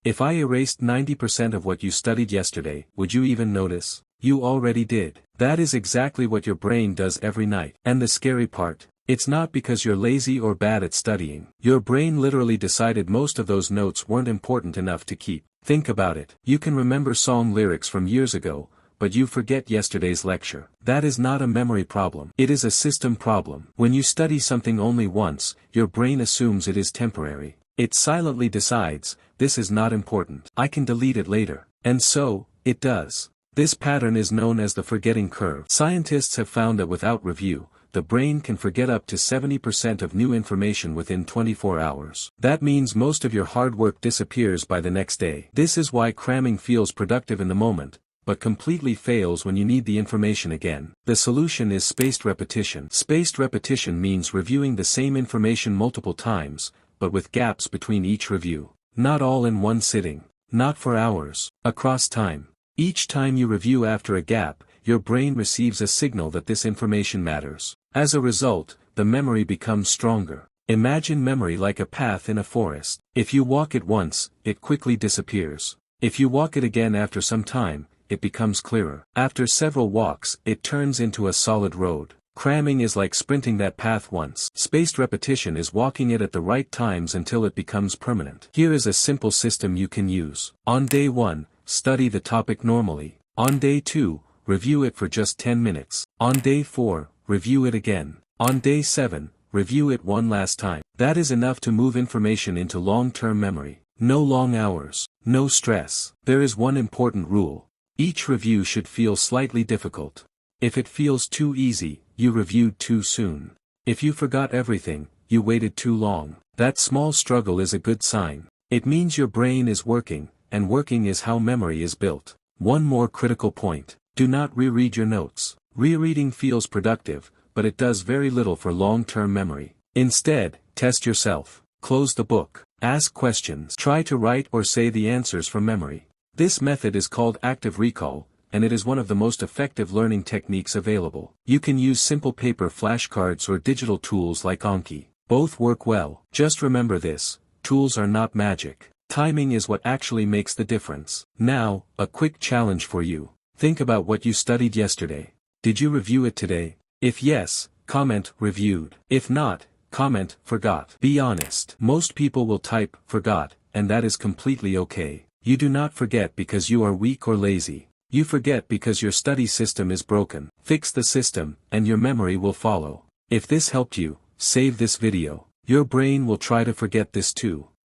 If I erased 90% of what you studied yesterday, would you even notice? You already did. That is exactly what your brain does every night. And the scary part, it's not because you're lazy or bad at studying. Your brain literally decided most of those notes weren't important enough to keep. Think about it. You can remember song lyrics from years ago, but you forget yesterday's lecture. That is not a memory problem. It is a system problem. When you study something only once, your brain assumes it is temporary. It silently decides, this is not important. I can delete it later. And so, it does. This pattern is known as the forgetting curve. Scientists have found that without review, the brain can forget up to 70% of new information within 24 hours. That means most of your hard work disappears by the next day. This is why cramming feels productive in the moment, but completely fails when you need the information again. The solution is spaced repetition. Spaced repetition means reviewing the same information multiple times, but with gaps between each review. Not all in one sitting. Not for hours. Across time. Each time you review after a gap, your brain receives a signal that this information matters. As a result, the memory becomes stronger. Imagine memory like a path in a forest. If you walk it once, it quickly disappears. If you walk it again after some time, it becomes clearer. After several walks, it turns into a solid road. Cramming is like sprinting that path once. Spaced repetition is walking it at the right times until it becomes permanent. Here is a simple system you can use. On day 1, study the topic normally. On day 2, review it for just 10 minutes. On day 4, review it again. On day 7, review it one last time. That is enough to move information into long-term memory. No long hours. No stress. There is one important rule. Each review should feel slightly difficult. If it feels too easy, you reviewed too soon. If you forgot everything, you waited too long. That small struggle is a good sign. It means your brain is working, and working is how memory is built. One more critical point. Do not reread your notes. Rereading feels productive, but it does very little for long-term memory. Instead, test yourself. Close the book. Ask questions. Try to write or say the answers from memory. This method is called active recall, and it is one of the most effective learning techniques available. You can use simple paper flashcards or digital tools like Anki. Both work well. Just remember this, tools are not magic. Timing is what actually makes the difference. Now, a quick challenge for you. Think about what you studied yesterday. Did you review it today? If yes, comment reviewed. If not, comment forgot. Be honest. Most people will type forgot, and that is completely okay. You do not forget because you are weak or lazy. You forget because your study system is broken. Fix the system, and your memory will follow. If this helped you, save this video. Your brain will try to forget this too.